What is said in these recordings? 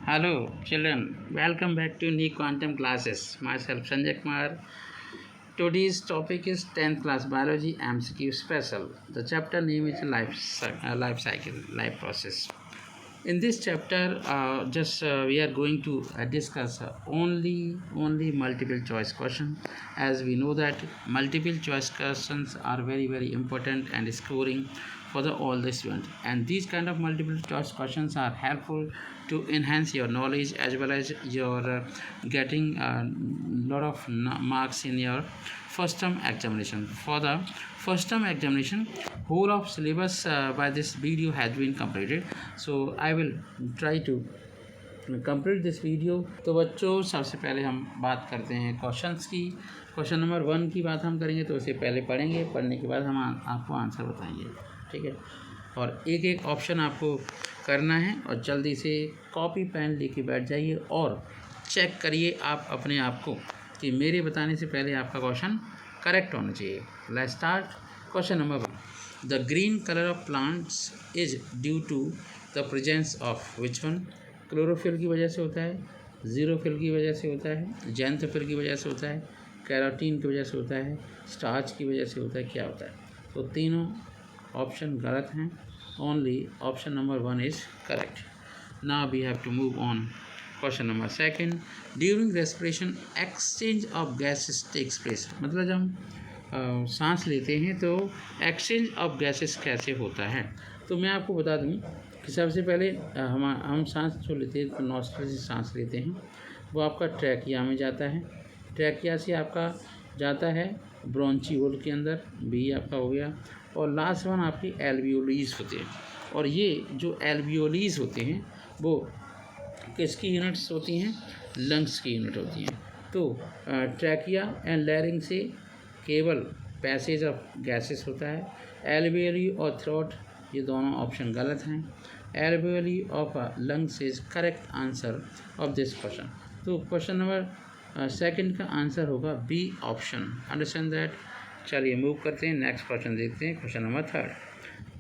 Hello, children. Welcome back to new quantum classes. Myself, Sanjay Kumar. Today's topic is 10th class biology MCQ special. The chapter name is life cycle, life process. In this chapter, we are going to discuss only multiple choice question, as we know that multiple choice questions are very important and scoring for all the students, and these kind of multiple choice questions are helpful to enhance your knowledge as well as your getting a lot of marks in your first term examination. For the first term examination, whole of syllabus by this video has been completed, so I will try to complete this video. तो बच्चों, सबसे पहले हम बात करते हैं questions की। Question number 1 की बात हम करेंगे, तो उसे पहले पढ़ेंगे, पढ़ने के बाद हम आपको आंसर बताएंगे, ठीक है। और एक एक ऑप्शन आपको करना है और जल्दी से कॉपी पेन लेके बैठ जाइए और चेक करिए आप अपने आप को कि मेरे बताने से पहले आपका क्वेश्चन करेक्ट होना चाहिए। Let's start. Question number 1, the green colour of plants is due to the presence of which one? Chlorophyll की वजह से होता है, ज़ीरोफिल की वजह से होता है, जेंथोफिल की वजह से होता है, कैरोटीन की वजह से होता है, स्टार्च की वजह से होता है, क्या होता है? तो तीनों ऑप्शन गलत हैं। Only option number 1 is correct. Now we have to move on. Question number 2, during respiration exchange of gases takes place. मतलब जब हम सांस लेते हैं तो एक्सचेंज ऑफ गैसेस कैसे होता है? तो मैं आपको बता दूं कि सबसे पहले हम सांस जो लेते हैं तो नॉस्ट्रल से सांस लेते हैं, वो आपका ट्रैकिया में जाता है, ट्रैकिया से आपका जाता है ब्रोंचियोल के अंदर, बी आपका हो गया, और लास्ट वन आपकी एल्वियोलीज होते हैं। और ये जो एल्वियोलीज होते हैं वो किसकी यूनिट्स होती हैं? लंग्स की यूनिट होती हैं। तो ट्रैकिया एंड लैरिंग से केवल पैसेज ऑफ गैसेस होता है। एल्वियोली और थ्रोट, ये दोनों ऑप्शन गलत हैं। Alveoli of lungs is correct answer of this question. तो क्वेश्चन नंबर 2 का आंसर होगा बी ऑप्शन। Understand that. चलिए मूव करते हैं, नेक्स्ट क्वेश्चन देखते हैं। Question number 3।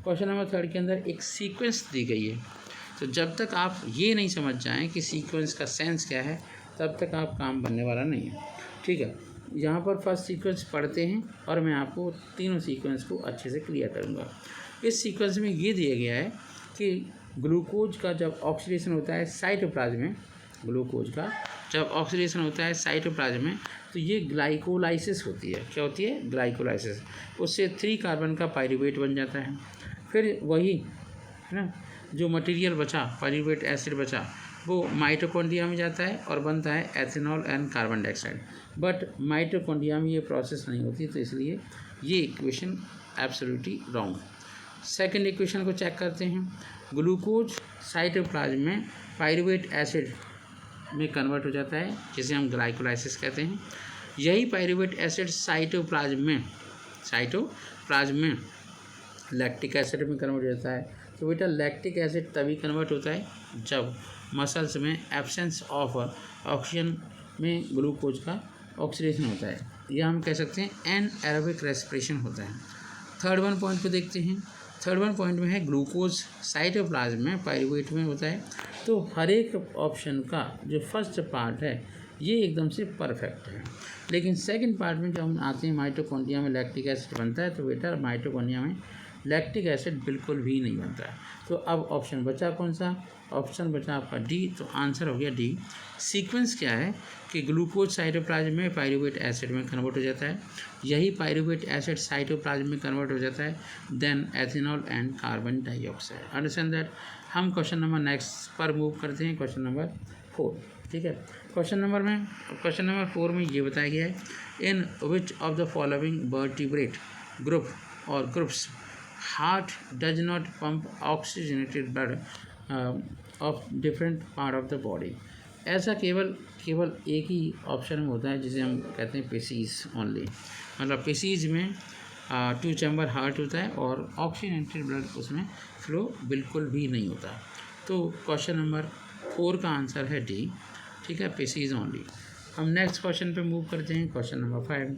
क्वेश्चन नंबर 3 के अंदर एक सीक्वेंस दी गई है, तो जब तक आप ये नहीं समझ जाएं कि सीक्वेंस का सेंस क्या है, तब तक आप काम बनने वाला नहीं है, ठीक है। यहाँ पर फर्स्ट सीक्वेंस पढ़ते हैं और मैं आपको तीनों सीक्वेंस को अच्छे से क्लियर करूँगा। इस सीक्वेंस में ये दिया गया है कि ग्लूकोज का जब ऑक्सीडेशन होता है साइटोप्लाज्म में, ग्लूकोज का जब ऑक्सीडेशन होता है साइटोप्लाज्म में, तो ये ग्लाइकोलाइसिस होती है। क्या होती है? ग्लाइकोलाइसिस। उससे 3 कार्बन का पाइरूवेट बन जाता है। फिर वही है ना, जो मटेरियल बचा, पाइरूवेट एसिड बचा, वो माइटोकॉन्ड्रिया में जाता है और बनता है ethanol and carbon dioxide. But mitochondria में ये प्रोसेस नहीं होती, तो इसलिए ये equation absolutely wrong. Second equation को चेक करते हैं। ग्लूकोज साइटोप्लाज्म में पाइरूवेट एसिड में कन्वर्ट हो जाता है, जिसे हम ग्लाइकोलाइसिस कहते हैं। यही पाइरूवेट एसिड साइटोप्लाज्म में लैक्टिक एसिड में कन्वर्ट हो जाता है। तो बेटा लैक्टिक एसिड तभी कन्वर्ट होता है जब मसल्स में एब्सेंस ऑफ ऑक्सीजन में ग्लूकोज का ऑक्सीडेशन होता है, या हम कह सकते हैं एनएरोबिक रेस्पिरेशन होता है। थर्ड वन पॉइंट को देखते हैं। थर्ड वन पॉइंट में है ग्लूकोज साइटोप्लाज्म में पाइरूवेट में होता है। तो हर एक ऑप्शन का जो फर्स्ट पार्ट है ये एकदम से परफेक्ट है, लेकिन सेकंड पार्ट में जब हम आते हैं माइटोकॉन्ड्रिया में लैक्टिक एसिड बनता है, तो बेटा माइटोकॉन्ड्रिया में लैक्टिक एसिड बिल्कुल भी नहीं बनता है। तो अब ऑप्शन बचा कौन सा? ऑप्शन बचा आपका डी। तो आंसर हो गया डी। सीक्वेंस क्या है कि ग्लूकोज साइटोप्लाज्म में पाइरूवेट एसिड में कन्वर्ट हो जाता है, यही पाइरूवेट एसिड साइटोप्लाज्म में कन्वर्ट हो जाता है, then ethanol and carbon dioxide. Understand that. हम क्वेश्चन नंबर नेक्स्ट पर मूव करते हैं, क्वेश्चन नंबर 4, ठीक है। क्वेश्चन नंबर 4 में ये बताया गया है, in which of the following vertebrate group और groups heart does not pump oxygenated blood of different part of the body. ऐसा केवल एक ही ऑप्शन में होता है, जिसे हम कहते हैं पेशीज ओनली। मतलब पेशीज में 2 चैम्बर हार्ट होता है और ऑक्सीजनेटेड ब्लड उसमें फ्लो बिल्कुल भी नहीं होता। तो क्वेश्चन नंबर 4 का आंसर है डी, ठीक है, पेशीज ओनली। हम नेक्स्ट क्वेश्चन पे मूव करते हैं। Question number 5,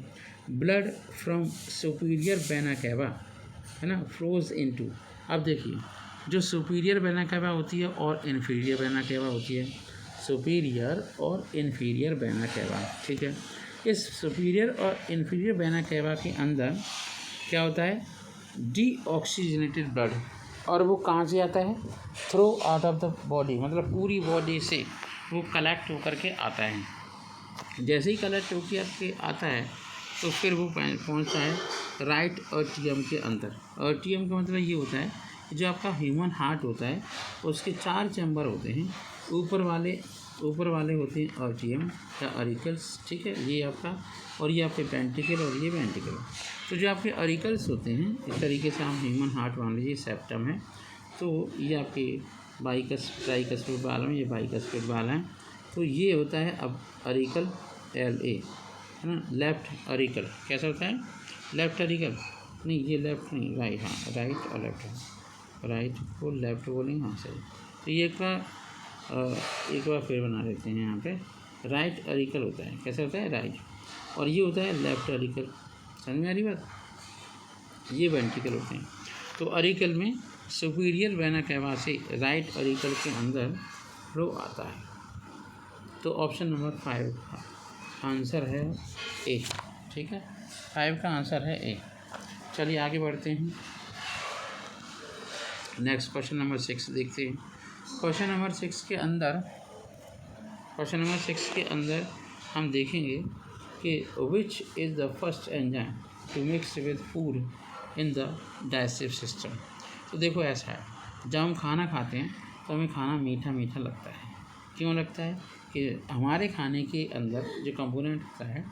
blood from superior vena cava है ना फ्लोज इनटू। अब देखिए, जो सुपीरियर वेना कैवा होती है और इन्फीरियर वेना कैवा होती है, सुपीरियर और इन्फीरियर वेना कैवा। ठीक है, इस सुपीरियर और इन्फीरियर वेना कैवा के अंदर क्या होता है, डीऑक्सीजनेटेड ब्लड, और वो कहाँ से आता है, through out of the body, मतलब पूरी बॉडी से वो कलेक्ट होकर के आता है। जैसे ही कलेक्ट होकर के आता है तो फिर वो पहुंचता है राइट एट्रियम के अंदर। एट्रियम का मतलब ये होता है कि जो आपका ह्यूमन हार्ट होता है उसके 4 चैम्बर होते हैं। ऊपर वाले होते हैं एट्रियम या ऑरिकल्स। ठीक है, ये आपका, और ये आपके वेंट्रिकल और ये वेंट्रिकल। तो जो आपके ऑरिकल्स होते हैं, इस तरीके से आप ह्यूमन हार्ट मान लीजिए सेप्टम है, तो ये आपके ट्राइकस्पिड बाल में, ये बाइकस्पिड बाल हैं। तो ये होता है अब ऑरिकल LA, है ना, लेफ्ट ऑरिकल। कैसा होता है, लेफ्ट ऑरिकल, नहीं ये लेफ्ट नहीं, राइट, हाँ राइट और लेफ्ट है, राइट को लेफ्ट बोलेंगे, हाँ सही। तो ये एक बार फिर बना देते हैं, यहाँ पे राइट ऑरिकल होता है। कैसा होता है, राइट, और ये होता है लेफ्ट ऑरिकल। समझ में आ रही बात, ये वेंट्रिकल होते हैं। तो ऑरिकल में सुपीरियर वेना कैवा से राइट ऑरिकल के अंदर फ्लो आता है। तो ऑप्शन नंबर 5 का आंसर है ए। ठीक है, 5 का आंसर है ए। चलिए आगे बढ़ते हैं, नेक्स्ट क्वेश्चन नंबर 6 देखते हैं। क्वेश्चन नंबर 6 के अंदर हम देखेंगे कि which is the first enzyme to mix with food in the digestive system. तो देखो ऐसा है, जब हम खाना खाते हैं तो हमें खाना मीठा मीठा लगता है। क्यों लगता है कि हमारे खाने के अंदर जो कंपोनेंट होता है,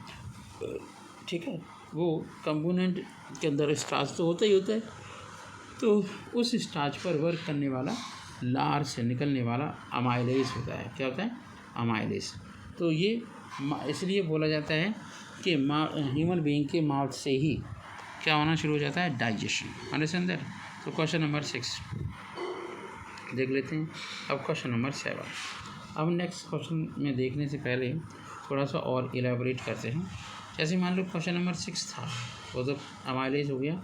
ठीक है, वो कंपोनेंट के अंदर स्टार्च तो होता ही होता है। तो उस स्टार्च पर वर्क करने वाला लार से निकलने वाला अमाइलेज होता है। क्या होता है, अमाइलेज। तो ये इसलिए बोला जाता है कि ह्यूमन बीइंग के माउथ से ही क्या होना शुरू हो जाता है, डाइजेशन। Understand that. तो क्वेश्चन नंबर 6 देख लेते हैं। अब क्वेश्चन नंबर 7। अब नेक्स्ट क्वेश्चन में देखने से पहले थोड़ा सा और इलेबोरेट करते हैं। जैसे मान लो क्वेश्चन नंबर 6 था, वो तो अमाइलेज हो गया।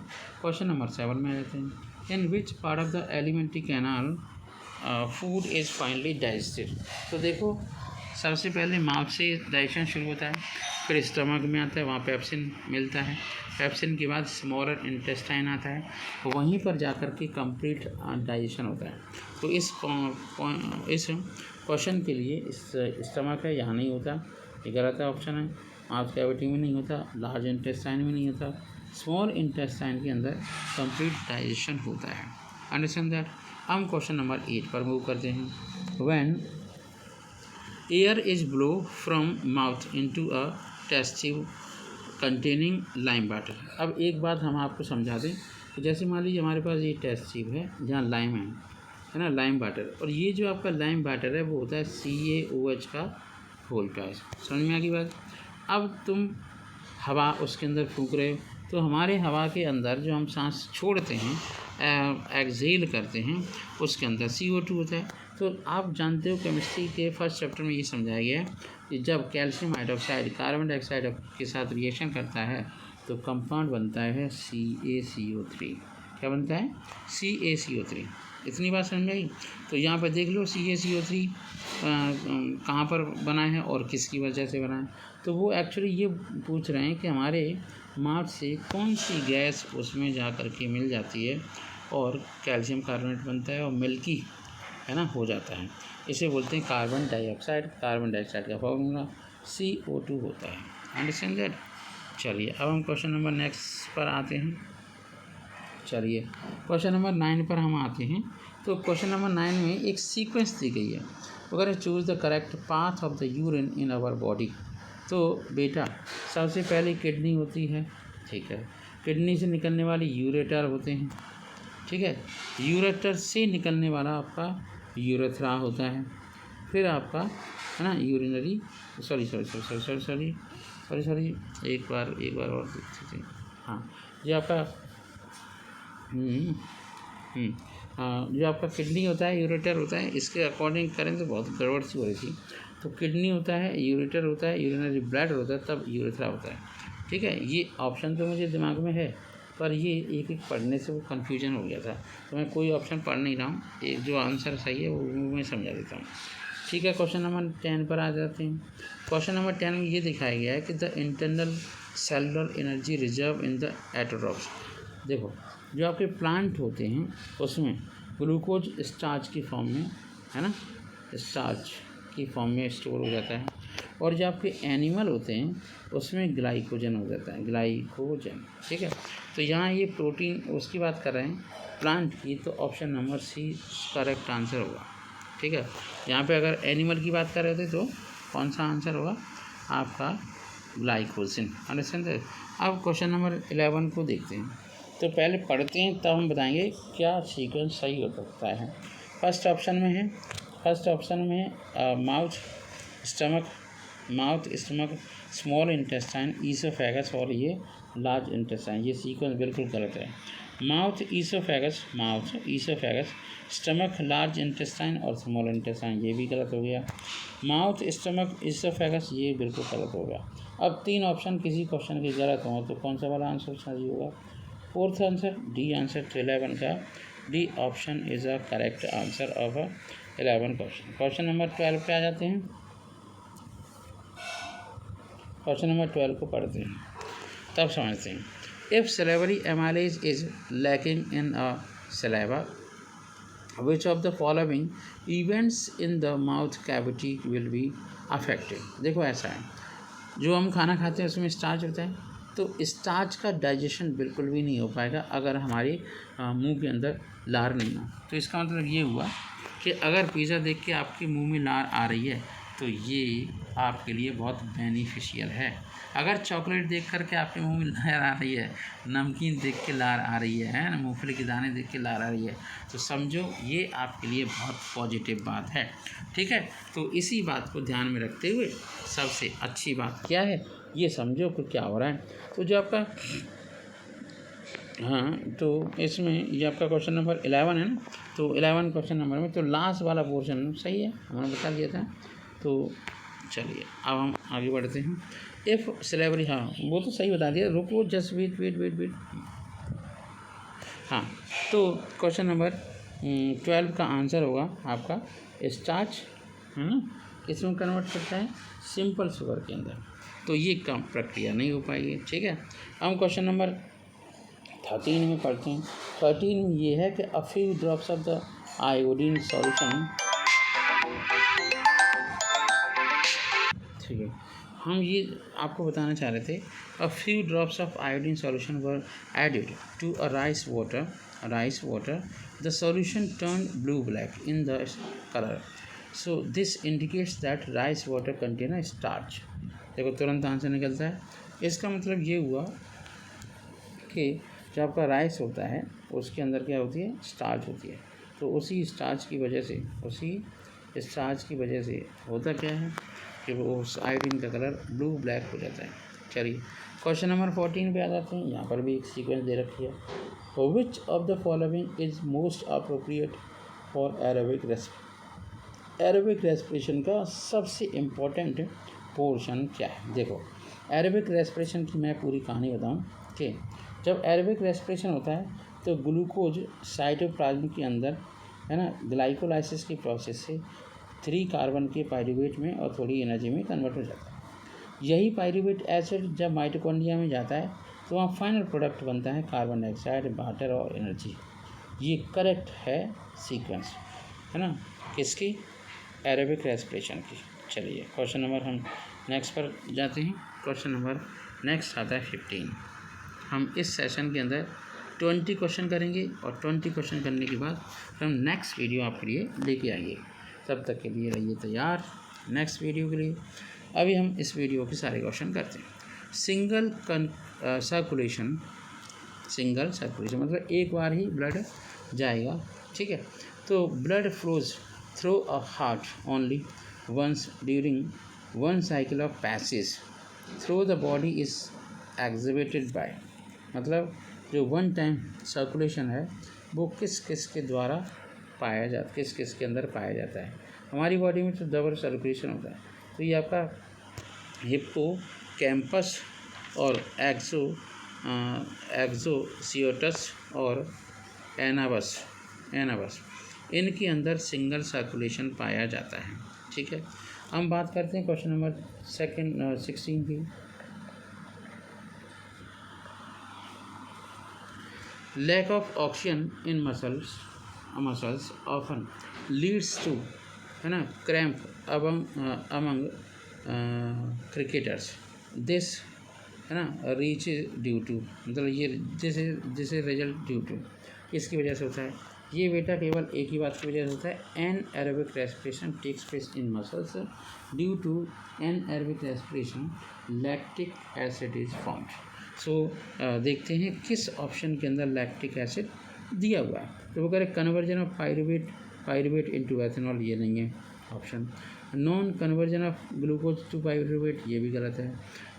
क्वेश्चन नंबर 7 में रहते हैं, in which part of the alimentary canal food is finally digested. तो देखो, सबसे पहले माउथ से डाइजेशन शुरू होता है, फिर स्टमक में आता है, वहाँ पेप्सिन मिलता है। पेप्सिन के बाद स्मॉलर इंटेस्टाइन आता है, वहीं पर जाकर के कंप्लीट डाइजेशन होता है। तो इस क्वेश्चन के लिए इस स्टमक है, यहाँ नहीं होता, ये गलत ऑप्शन है। माउथ कैविटी में नहीं होता, लार्ज इंटेस्टाइन में नहीं होता, स्मॉल इंटेस्टाइन के अंदर कंप्लीट डाइजेशन होता है। Understand that. हम क्वेश्चन नंबर 8 पर मूव करते हैं। When air is blow from mouth into a test tube containing lime water. अब एक बात हम आपको समझा दें कि जैसे मान लीजिए हमारे पास ये टेस्ट ट्यूब है जहाँ लाइम है ना, लाइम वाटर, और ये जो आपका लाइम वाटर है वो होता है CaOH का होल का। समझ में आ गई बात। अब तुम हवा उसके अंदर फूंक रहे हो, तो हमारे हवा के अंदर जो हम सांस छोड़ते हैं, एक्सहेल करते हैं, उसके अंदर CO2 होता है। तो आप जानते हो केमिस्ट्री के फर्स्ट चैप्टर में ये समझाया गया है कि जब कैल्शियम हाइड्रोक्साइड कार्बन डाइऑक्साइड के साथ रिएक्शन करता है तो कंपाउंड बनता है CaCO3। क्या बनता है, CaCO3। इतनी बात समझ में आई। तो यहाँ पर देख लो CaCO3 कहाँ पर बना है और किसकी वजह से बना है। तो वो एक्चुअली ये पूछ रहे हैं कि हमारे माउथ से कौन सी गैस उसमें जा कर के मिल जाती है और कैल्शियम कार्बोनेट बनता है और मिल्की, है ना, हो जाता है। इसे बोलते हैं कार्बन डाइऑक्साइड। कार्बन डाइऑक्साइड का फॉर्मूला CO2 होता है। Understand that. चलिए अब हम क्वेश्चन नंबर नेक्स्ट पर आते हैं। चलिए क्वेश्चन नंबर 9 पर हम आते हैं। तो क्वेश्चन नंबर 9 में एक सीक्वेंस दी गई है, अगर choose the correct path of the urine in our body. तो बेटा सबसे पहले किडनी होती है, ठीक है, किडनी से निकलने वाली यूरेटर होते हैं, ठीक है, यूरेटर से निकलने वाला आपका यूरेथ्रा होता है, फिर आपका, है ना, यूरिनरी सॉरी एक बार और देखते थे। हाँ, ये आपका जो आपका किडनी होता है, यूरेटर होता है, इसके अकॉर्डिंग करें तो बहुत गड़बड़ सी हो रही थी। तो किडनी होता है, यूरेटर होता है, यूरिनरी ब्लैडर होता है, तब यूरेथ्रा होता है। ठीक है, ये ऑप्शन तो मुझे दिमाग में है, पर ये एक एक पढ़ने से वो कन्फ्यूजन हो गया था, तो मैं कोई ऑप्शन पढ़ नहीं रहा हूँ। एक जो आंसर सही है वो मैं समझा देता हूँ। ठीक है, क्वेश्चन नंबर 10 पर आ जाते हैं। क्वेश्चन नंबर 10 में ये दिखाया गया है कि the internal cellular energy reserve in the autotrophs. देखो, जो आपके प्लांट होते हैं उसमें ग्लूकोज स्टार्च की फॉर्म में, है ना, स्टार्च की फॉर्म में स्टोर हो जाता है, और जो आपके एनिमल होते हैं उसमें ग्लाइकोजन हो जाता है, ग्लाइकोजन। ठीक है, तो यहाँ ये प्रोटीन उसकी बात कर रहे हैं प्लांट की, तो option number C correct answer होगा। ठीक है, यहाँ पे अगर एनिमल की बात कर रहे थे तो कौन सा आंसर होगा आपका, ग्लाइकोजन। अंडरस्टैंड। अब क्वेश्चन नंबर 11 को देखते हैं। तो पहले पढ़ते हैं तब हम बताएंगे क्या सीक्वेंस सही हो सकता है। फर्स्ट ऑप्शन में है mouth stomach small intestine oesophagus, और ये लार्ज इंटेस्टाइन। ये सीक्वेंस बिल्कुल गलत है। Mouth oesophagus stomach large intestine और स्मॉल इंटेस्टाइन, ये भी गलत हो गया। माउथ स्टमक ईसोफेगस, ये बिल्कुल गलत हो गया। अब 3 ऑप्शन किसी क्वेश्चन के गलत हों तो कौन सा वाला आंसर सही होगा? फोर्थ आंसर डी आंसर तो 11 का D option is a correct answer of 11 question. Question number 12 पे आ जाते हैं। क्वेश्चन नंबर 12 को पढ़ते हैं तब समझते हैं। If salivary amylase is lacking in a saliva, which of the following events in the mouth cavity will be affected? देखो ऐसा है, जो हम खाना खाते हैं उसमें स्टार्च होता है, तो स्टार्च का डाइजेशन बिल्कुल भी नहीं हो पाएगा अगर हमारे मुंह के अंदर लार नहीं हो। तो इसका मतलब ये हुआ कि अगर पिज़्ज़ा देख के आपके मुंह में लार आ रही है तो ये आपके लिए बहुत बेनिफिशियल है। अगर चॉकलेट देख कर के आपके मुंह में लार आ रही है, नमकीन देख के लार आ रही है ना, मूंगफली के दाने देख के लार आ रही है, तो समझो ये आपके लिए बहुत पॉजिटिव बात है। ठीक है, तो इसी बात को ध्यान में रखते हुए सबसे अच्छी बात क्या है ये समझो कि क्या हो रहा है। तो जो आपका तो इसमें ये आपका क्वेश्चन नंबर 11 है ना, तो 11 क्वेश्चन नंबर में तो लास्ट वाला पोर्शन सही है, हमने बता दिया था। तो चलिए अब हम आगे बढ़ते हैं। इफ़ स्लेवरी, हाँ वो तो सही बता दिया, रुको जस्ट वेट। हाँ, तो क्वेश्चन नंबर 12 का आंसर होगा आपका स्टार्च, है ना, किसमें कन्वर्ट करता है, सिंपल शुगर के अंदर। तो ये कम प्रक्रिया नहीं हो पाएगी। ठीक है, हम क्वेश्चन नंबर 13 में पढ़ते हैं। 13 में ये है कि a few drops of the iodine solution, ठीक है, हम ये आपको बताना चाह रहे थे, a few drops of iodine solution were added to a rice water the solution turn blue black in the colour, so this indicates that rice water contain a starch. देखो तुरंत आंसर निकलता है। इसका मतलब ये हुआ कि जो आपका राइस होता है उसके अंदर क्या होती है, स्टार्च होती है। तो उसी स्टार्च की वजह से होता क्या है कि वो उस आयोडीन का कलर ब्लू ब्लैक हो जाता है। चलिए क्वेश्चन नंबर 14 पे आ जाते हैं। यहाँ पर भी एक सीक्वेंस दे रखी है। विच of the following is most appropriate for aerobic respiration का सबसे इम्पोर्टेंट पोर्शन क्या है? देखो एरोबिक रेस्पिरेशन की मैं पूरी कहानी बताऊँ कि जब एरोबिक रेस्पिरेशन होता है तो ग्लूकोज साइटोप्लाज्म के अंदर, है ना, ग्लाइकोलाइसिस की प्रोसेस से 3 कार्बन के पायरूवेट में और थोड़ी एनर्जी में कन्वर्ट हो जाता है। यही पायरूवेट एसिड जब माइटोकॉन्ड्रिया में जाता है तो वहाँ फाइनल प्रोडक्ट बनता है कार्बन डाइऑक्साइड, वाटर और एनर्जी। ये करेक्ट है सीक्वेंस, है ना, किसकी, एरोबिक रेस्पिरेशन की। चलिए क्वेश्चन नंबर हम नेक्स्ट पर जाते हैं। क्वेश्चन नंबर नेक्स्ट आता है 15। हम इस सेशन के अंदर 20 क्वेश्चन करेंगे और 20 क्वेश्चन करने के बाद हम नेक्स्ट वीडियो आपके लिए लेके आएंगे। तब तक के लिए रहिए तैयार नेक्स्ट वीडियो के लिए। अभी हम इस वीडियो के सारे क्वेश्चन करते हैं। सिंगल सर्कुलेशन मतलब एक बार ही ब्लड जाएगा। ठीक है, तो blood flows through a heart only once during one cycle of passage through the body is exhibited by, मतलब जो वन टाइम सर्कुलेशन है वो किस किस के द्वारा पाया जाता, किस किस के अंदर पाया जाता है। हमारी बॉडी में तो डबल सर्कुलेशन होता है। तो ये आपका हिप्पो कैंपस और एक्सोसियोटस और एनाबस इनके अंदर सिंगल सर्कुलेशन पाया जाता है। ठीक है, हम बात करते हैं क्वेश्चन नंबर 16 की। Lack of oxygen in muscles often leads to, है ना, क्रैम्प अमंग क्रिकेटर्स। दिस, है ना, रीच ड्यू टू, मतलब ये जैसे रिजल्ट ड्यू टू इसकी वजह से होता है। ये बेटा केवल एक ही बात की वजह से होता है, anaerobic respiration takes place in muscles due to anaerobic respiration lactic acid is formed. So देखते हैं किस ऑप्शन के अंदर लैक्टिक एसिड दिया हुआ है। तो वो कह रहे conversion of pyruvate into ethanol, ये नहीं है option. Non conversion of glucose to pyruvate, ये भी गलत है।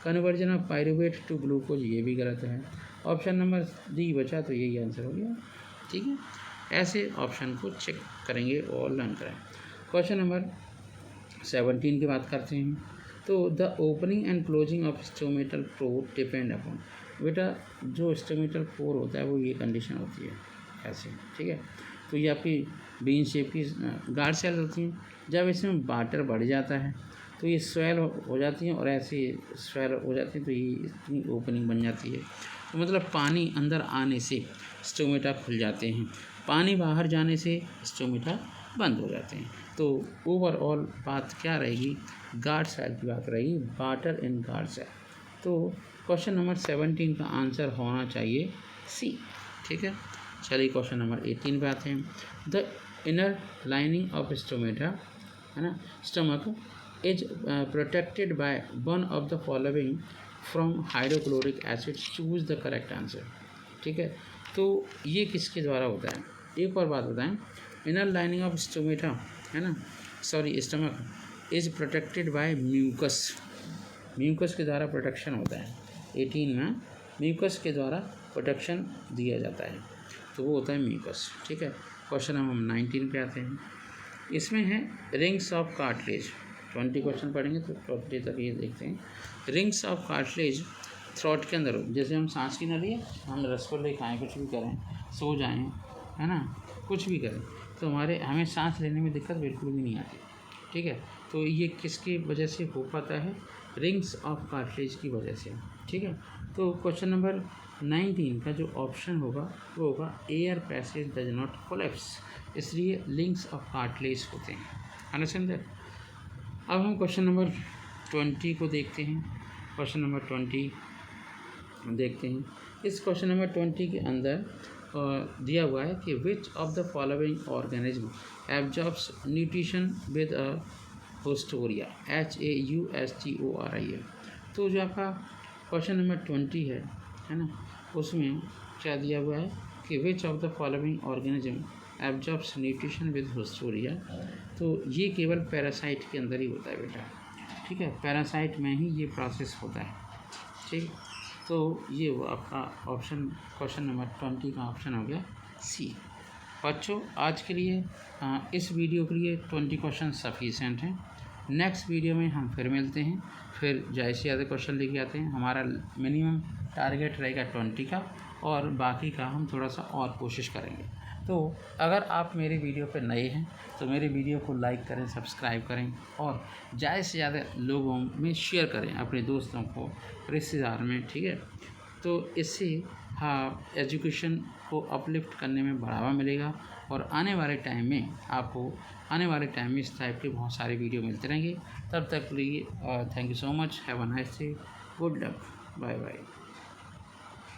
Conversion of pyruvate to glucose, ये भी गलत है। ऑप्शन नंबर डी बचा, तो यही आंसर हो गया। ठीक है, ऐसे ऑप्शन को चेक करेंगे और लर्न करें। क्वेश्चन नंबर 17 की बात करते हैं। तो the opening and closing of stomatal pore depend upon, बेटा जो स्टोमेटल पोर होता है वो ये कंडीशन होती है ऐसे। ठीक है, तो ये आपकी बीन शेप की गार्ड सेल होती हैं। जब इसमें वाटर बढ़ जाता है तो ये स्वेल हो जाती हैं, और ऐसे स्वेल हो जाती है तो ये इतनी ओपनिंग बन जाती है। तो मतलब पानी अंदर आने से स्टोमेटा खुल जाते हैं, पानी बाहर जाने से स्टोमेटा बंद हो जाते हैं। तो ओवरऑल बात क्या रहेगी, गार्ड सेल की बात रहेगी, वाटर इन गार्ड सेल। तो क्वेश्चन नंबर 17 का आंसर होना चाहिए सी। ठीक है, चलिए क्वेश्चन नंबर 18 पे आते हैं। The inner lining of stomata, है ना, stomach is protected by one of the following from hydrochloric acid, choose the correct answer. ठीक है, तो ये किसके द्वारा होता है, एक और बात बताएं। इनर लाइनिंग ऑफ स्टोमेटा, है ना, sorry stomach is protected by mucus, mucus के द्वारा प्रोटेक्शन होता है। 18 में म्यूकस के द्वारा प्रोटेक्शन दिया जाता है, तो वो होता है म्यूकस। ठीक है, क्वेश्चन हम 19 पे आते हैं। इसमें है रिंग्स ऑफ कार्टिलेज, 20 क्वेश्चन पढ़ेंगे तो 20 तक ये देखते हैं। रिंग्स ऑफ कार्टिलेज थ्रोट के अंदर हो, जैसे हम सांस की नली है, हम रसगुल्ले खाएँ, कुछ भी करें, सो जाएं, है ना, कुछ भी करें, तो हमें सांस लेने में दिक्कत बिल्कुल भी नहीं आती। ठीक है, तो ये किसकी वजह से हो पाता है, रिंग्स ऑफ कार्टिलेज की वजह से। ठीक है, तो क्वेश्चन नंबर 19 का जो ऑप्शन होगा वो होगा air passage does not collapse, इसलिए लिंक्स ऑफ कार्टिलेज होते हैं। Understand that. अब हम क्वेश्चन नंबर 20 को देखते हैं। क्वेश्चन नंबर 20 देखते हैं। इस क्वेश्चन नंबर 20 के अंदर दिया हुआ है कि विच of the following organism absorbs nutrition with a होस्टोरिया, HAUSTORIA। तो जो आपका क्वेश्चन नंबर 20 है ना, उसमें क्या दिया हुआ है कि विच of the following organism absorbs nutrition with होस्टोरिया। तो ये केवल पैरासाइट के अंदर ही होता है बेटा। ठीक है, पैरासाइट में ही ये प्रोसेस होता है। ठीक, तो ये वो आपका ऑप्शन क्वेश्चन नंबर 20 का ऑप्शन हो गया सी। बच्चों आज के लिए इस वीडियो के लिए 20 क्वेश्चन सफिशेंट हैं। नेक्स्ट वीडियो में हम फिर मिलते हैं, फिर ज़्यादा से ज़्यादा क्वेश्चन लेके आते हैं। हमारा मिनिमम टारगेट रहेगा 20 का, और बाकी का हम थोड़ा सा और कोशिश करेंगे। तो अगर आप मेरे वीडियो पर नए हैं तो मेरे वीडियो को लाइक करें, सब्सक्राइब करें, और ज़्यादा से ज़्यादा लोगों में शेयर करें, अपने दोस्तों को, रिश्तेदार में। ठीक है, तो इससे हाँ एजुकेशन को अपलिफ्ट करने में बढ़ावा मिलेगा, और आने वाले टाइम में इस टाइप के बहुत सारे वीडियो मिलते रहेंगे। तब तक के लिए thank you so much, have a nice day, good luck, bye bye.